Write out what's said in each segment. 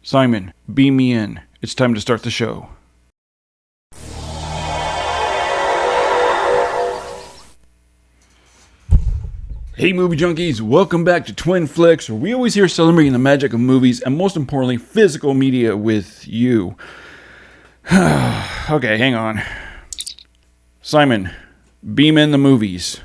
Simon, beam me in. It's time to start the show. Hey movie junkies, welcome back to Twin Flicks, where we always here celebrating the magic of movies and most importantly, physical media with you. Okay, hang on. Simon, beam in the movies.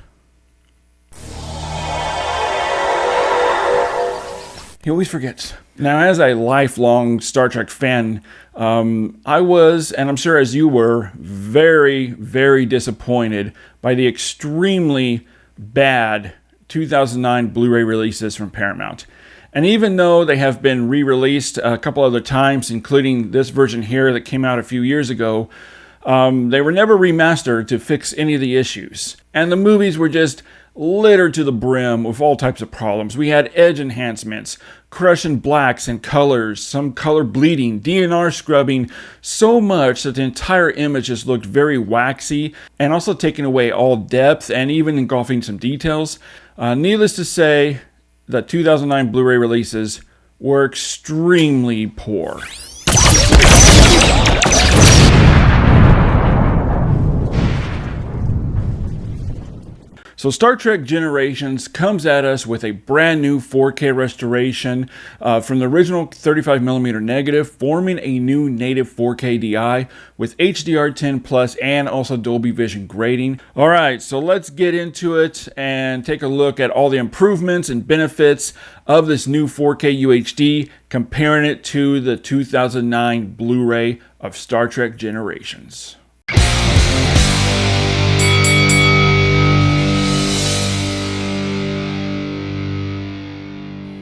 He always forgets. Now, as a lifelong Star Trek fan, I was, and I'm sure as you were, very, very disappointed by the extremely bad 2009 Blu-ray releases from Paramount. And even though they have been re-released a couple other times, including this version here that came out a few years ago, they were never remastered to fix any of the issues. And the movies were just littered to the brim with all types of problems. We had edge enhancements, crushing blacks and colors, some color bleeding, DNR scrubbing, so much that the entire image just looked very waxy and also taking away all depth and even engulfing some details. Needless to say, the 2009 Blu-ray releases were extremely poor. So Star Trek Generations comes at us with a brand new 4K restoration from the original 35mm negative, forming a new native 4K DI with HDR10 Plus and also Dolby Vision grading. Alright, so let's get into it and take a look at all the improvements and benefits of this new 4K UHD, comparing it to the 2009 Blu-ray of Star Trek Generations.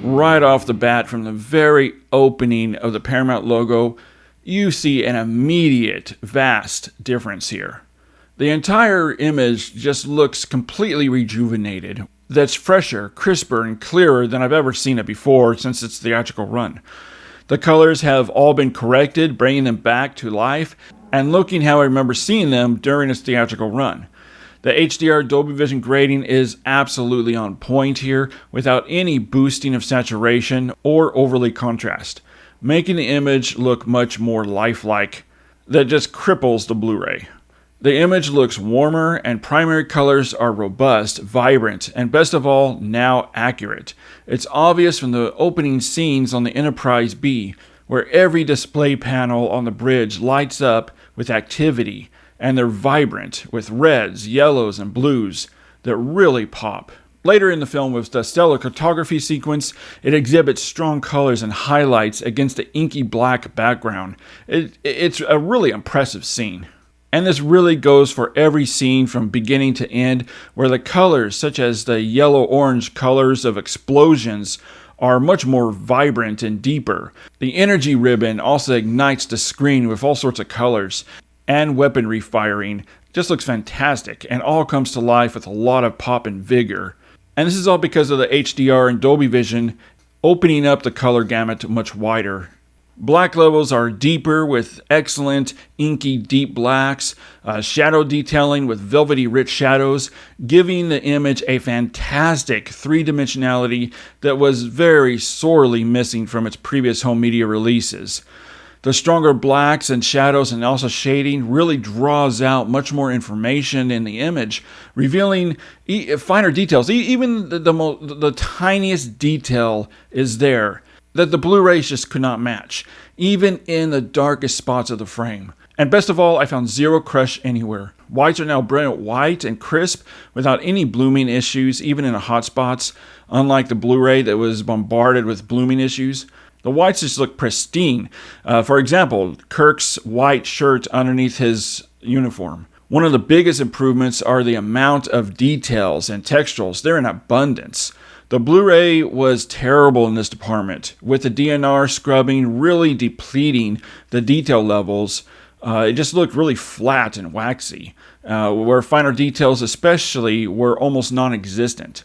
Right off the bat, from the very opening of the Paramount logo, you see an immediate, vast difference here. The entire image just looks completely rejuvenated. That's fresher, crisper, and clearer than I've ever seen it before since its theatrical run. The colors have all been corrected, bringing them back to life, and looking how I remember seeing them during its theatrical run. The HDR Dolby Vision grading is absolutely on point here, without any boosting of saturation or overly contrast, making the image look much more lifelike. That just cripples the Blu-ray. The image looks warmer and primary colors are robust, vibrant, and best of all, now accurate. It's obvious from the opening scenes on the Enterprise B, where every display panel on the bridge lights up with activity, and they're vibrant with reds, yellows, and blues that really pop. Later in the film, with the stellar cartography sequence, it exhibits strong colors and highlights against the inky black background. It's a really impressive scene. And this really goes for every scene from beginning to end, where the colors, such as the yellow-orange colors of explosions, are much more vibrant and deeper. The energy ribbon also ignites the screen with all sorts of colors. And weaponry firing just looks fantastic and all comes to life with a lot of pop and vigor. And this is all because of the HDR and Dolby Vision opening up the color gamut much wider. Black levels are deeper with excellent inky deep blacks, shadow detailing with velvety rich shadows, giving the image a fantastic three-dimensionality that was very sorely missing from its previous home media releases. The stronger blacks and shadows and also shading really draws out much more information in the image, revealing finer details. Even the tiniest detail is there that the Blu-rays just could not match, even in the darkest spots of the frame. And best of all, I found zero crush anywhere. Whites are now brilliant white and crisp without any blooming issues, even in the hot spots, unlike the Blu-ray that was bombarded with blooming issues. The whites just look pristine. For example, Kirk's white shirt underneath his uniform. One of the biggest improvements are the amount of details and texturals. They're in abundance. The Blu-ray was terrible in this department, with the DNR scrubbing really depleting the detail levels. It just looked really flat and waxy, where finer details especially were almost non-existent.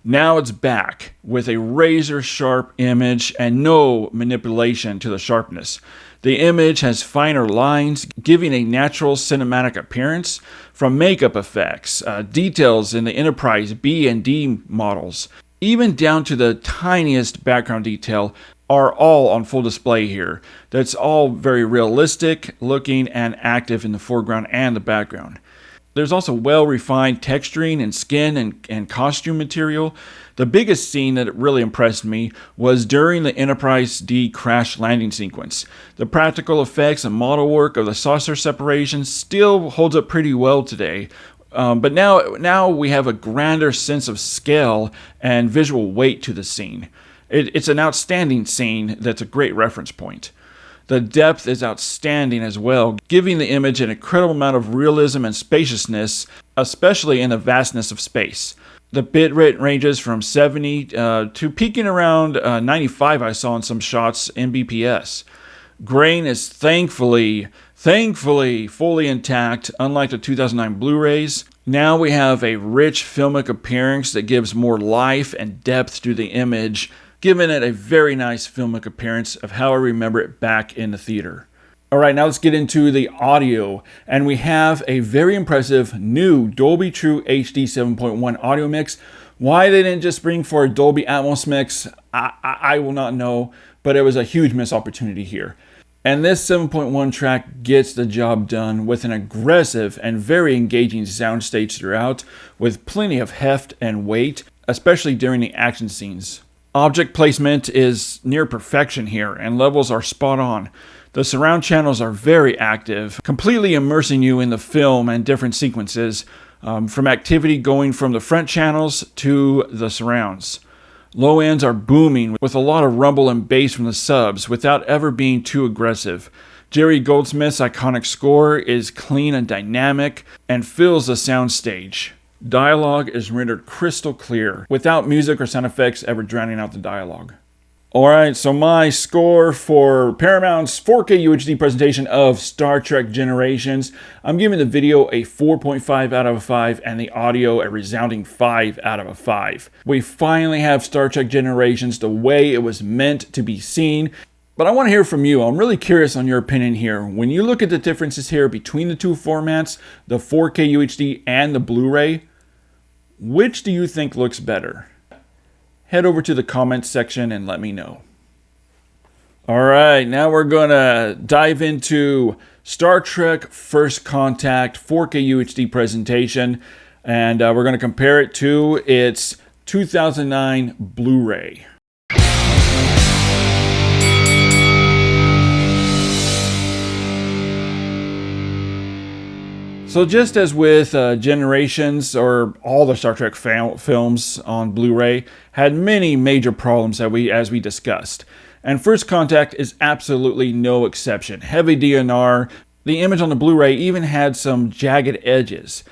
Now it's back with a razor-sharp image and no manipulation to the sharpness. The image has finer lines, giving a natural cinematic appearance from makeup effects, details in the Enterprise B and D models, even down to the tiniest background detail. are all on full display here. That's all very realistic looking and active in the foreground and the background. There's also well-refined texturing and skin and costume material. The biggest scene that really impressed me was during the Enterprise D crash landing sequence. The practical effects and model work of the saucer separation still holds up pretty well today. But now we have a grander sense of scale and visual weight to the scene. It's an outstanding scene that's a great reference point. The depth is outstanding as well, giving the image an incredible amount of realism and spaciousness, especially in the vastness of space. The bitrate ranges from 70 to peaking around 95 I saw in some shots Mbps. Grain is thankfully fully intact, unlike the 2009 Blu-rays. Now we have a rich filmic appearance that gives more life and depth to the image, giving it a very nice filmic appearance of how I remember it back in the theater. Alright, now let's get into the audio. And we have a very impressive new Dolby True HD 7.1 audio mix. Why they didn't just bring for a Dolby Atmos mix, I will not know, but it was a huge missed opportunity here. And this 7.1 track gets the job done with an aggressive and very engaging soundstage throughout, with plenty of heft and weight, especially during the action scenes. Object placement is near perfection here, and levels are spot on. The surround channels are very active, completely immersing you in the film and different sequences, from activity going from the front channels to the surrounds. Low ends are booming with a lot of rumble and bass from the subs without ever being too aggressive. Jerry Goldsmith's iconic score is clean and dynamic and fills the soundstage. Dialogue is rendered crystal clear, without music or sound effects ever drowning out the dialogue. Alright, so my score for Paramount's 4K UHD presentation of Star Trek Generations, I'm giving the video a 4.5 out of 5 and the audio a resounding 5 out of 5. We finally have Star Trek Generations the way it was meant to be seen. But I want to hear from you. I'm really curious on your opinion here. When you look at the differences here between the two formats, the 4K UHD and the Blu-ray, which do you think looks better? Head over to the comments section and let me know. Alright, now we're going to dive into Star Trek First Contact 4K UHD presentation, and we're going to compare it to its 2009 Blu-ray. So just as with Generations, or all the Star Trek films on Blu-ray, had many major problems as we discussed. And First Contact is absolutely no exception. Heavy DNR, the image on the Blu-ray even had some jagged edges.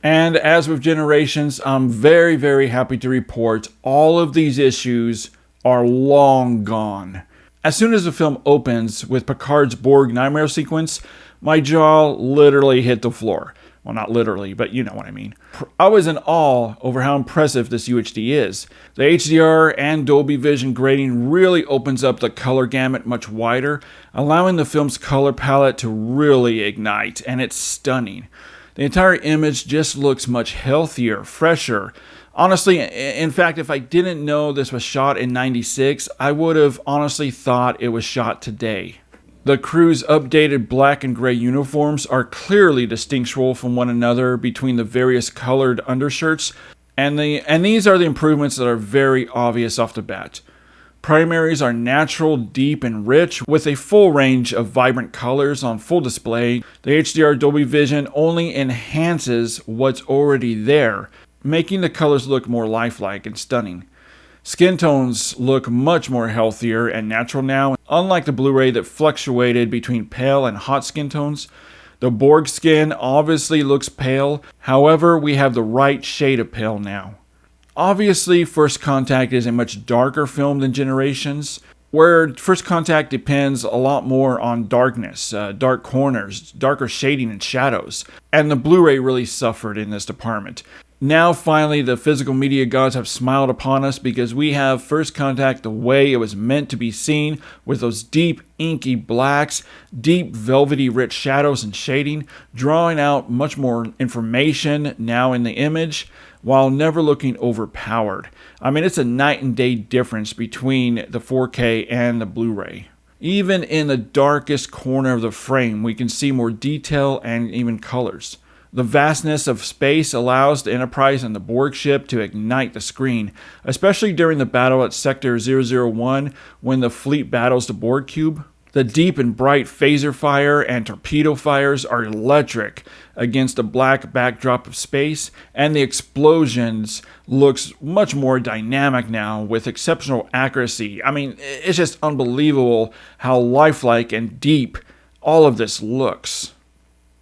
And as with Generations, I'm very, very happy to report all of these issues are long gone. As soon as the film opens with Picard's Borg nightmare sequence, my jaw literally hit the floor. Well, not literally, but you know what I mean. I was in awe over how impressive this UHD is. The HDR and Dolby Vision grading really opens up the color gamut much wider, allowing the film's color palette to really ignite, and it's stunning. The entire image just looks much healthier, fresher. Honestly, in fact, if I didn't know this was shot in '96, I would have honestly thought it was shot today. The crew's updated black and gray uniforms are clearly distinguishable from one another between the various colored undershirts, and these are the improvements that are very obvious off the bat. Primaries are natural, deep, and rich, with a full range of vibrant colors on full display. The HDR Dolby Vision only enhances what's already there, making the colors look more lifelike and stunning. Skin tones look much more healthier and natural now, unlike the Blu-ray that fluctuated between pale and hot skin tones. The Borg skin obviously looks pale, however, we have the right shade of pale now. Obviously, First Contact is a much darker film than Generations, where First Contact depends a lot more on darkness, dark corners, darker shading and shadows, and the Blu-ray really suffered in this department. Now finally the physical media gods have smiled upon us because we have First Contact the way it was meant to be seen, with those deep inky blacks, deep velvety rich shadows and shading, drawing out much more information now in the image while never looking overpowered. I mean, it's a night and day difference between the 4K and the Blu-ray. Even in the darkest corner of the frame, we can see more detail and even colors. The vastness of space allows the Enterprise and the Borg ship to ignite the screen, especially during the battle at Sector 001 when the fleet battles the Borg cube. The deep and bright phaser fire and torpedo fires are electric against the black backdrop of space, and the explosions looks much more dynamic now with exceptional accuracy. I mean, it's just unbelievable how lifelike and deep all of this looks.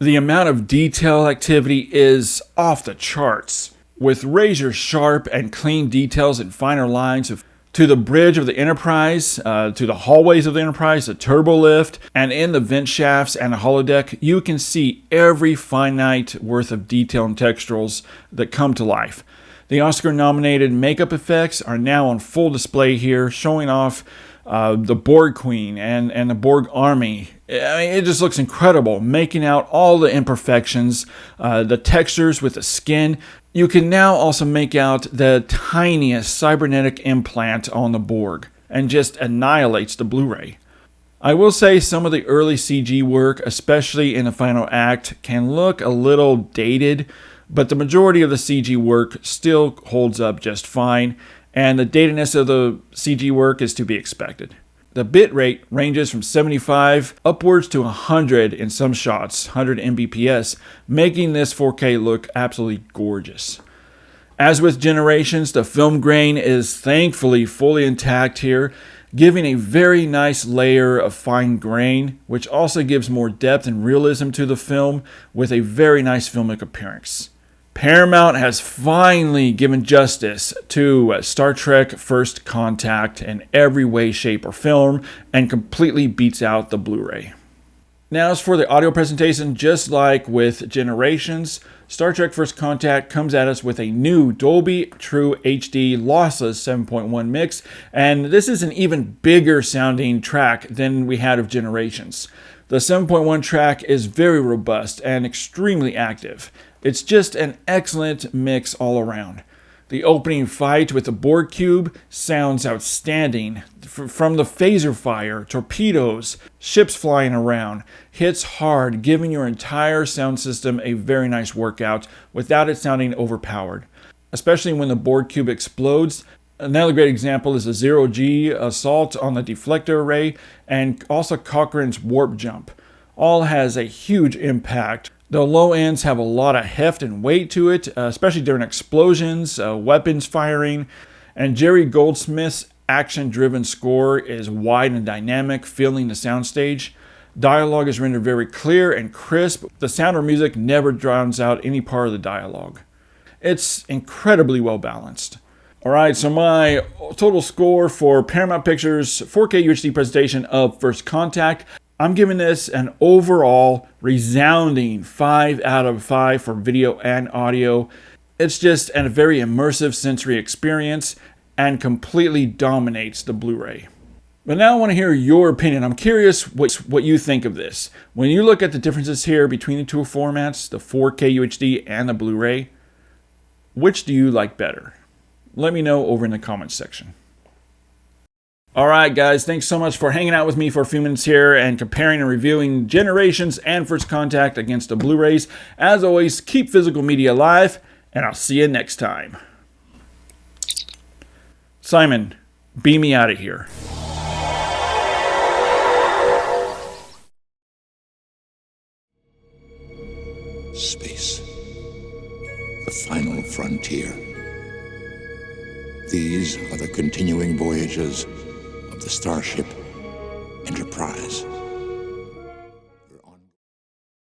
The amount of detail activity is off the charts, with razor sharp and clean details and finer lines to the bridge of the Enterprise, to the hallways of the Enterprise, the turbo lift, and in the vent shafts and the holodeck. You can see every finite worth of detail and texturals that come to life. The Oscar-nominated makeup effects are now on full display here, showing off the Borg Queen and the Borg Army. I mean, it just looks incredible, making out all the imperfections, the textures with the skin. You can now also make out the tiniest cybernetic implant on the Borg, and just annihilates the Blu-ray. I will say some of the early CG work, especially in the final act, can look a little dated, but the majority of the CG work still holds up just fine, and the datedness of the CG work is to be expected. The bit rate ranges from 75 upwards to 100 in some shots, 100 Mbps, making this 4K look absolutely gorgeous. As with Generations, the film grain is thankfully fully intact here, giving a very nice layer of fine grain, which also gives more depth and realism to the film with a very nice filmic appearance. Paramount has finally given justice to Star Trek First Contact in every way, shape, or form, and completely beats out the Blu-ray. Now, as for the audio presentation, just like with Generations, Star Trek First Contact comes at us with a new Dolby True HD lossless 7.1 mix, and this is an even bigger sounding track than we had of Generations. The 7.1 track is very robust and extremely active. It's just an excellent mix all around. The opening fight with the Borg cube sounds outstanding. From the phaser fire, torpedoes, ships flying around, hits hard, giving your entire sound system a very nice workout without it sounding overpowered. Especially when the Borg cube explodes. Another great example is the 0G assault on the deflector array, and also Cochrane's warp jump. All has a huge impact. The low ends have a lot of heft and weight to it, especially during explosions, weapons firing, and Jerry Goldsmith's action-driven score is wide and dynamic, filling the soundstage. Dialogue is rendered very clear and crisp. The sound or music never drowns out any part of the dialogue. It's incredibly well balanced. Alright, so my total score for Paramount Pictures 4K UHD presentation of First Contact, I'm giving this an overall resounding 5 out of 5 for video and audio. It's just a very immersive sensory experience and completely dominates the Blu-ray. But now I want to hear your opinion. I'm curious what you think of this. When you look at the differences here between the two formats, the 4K UHD and the Blu-ray, which do you like better? Let me know over in the comments section. Alright guys, thanks so much for hanging out with me for a few minutes here and comparing and reviewing Generations and First Contact against the Blu-rays. As always, keep physical media alive, and I'll see you next time. Simon, beam me out of here. Space. The final frontier. These are the continuing voyages of the starship Enterprise.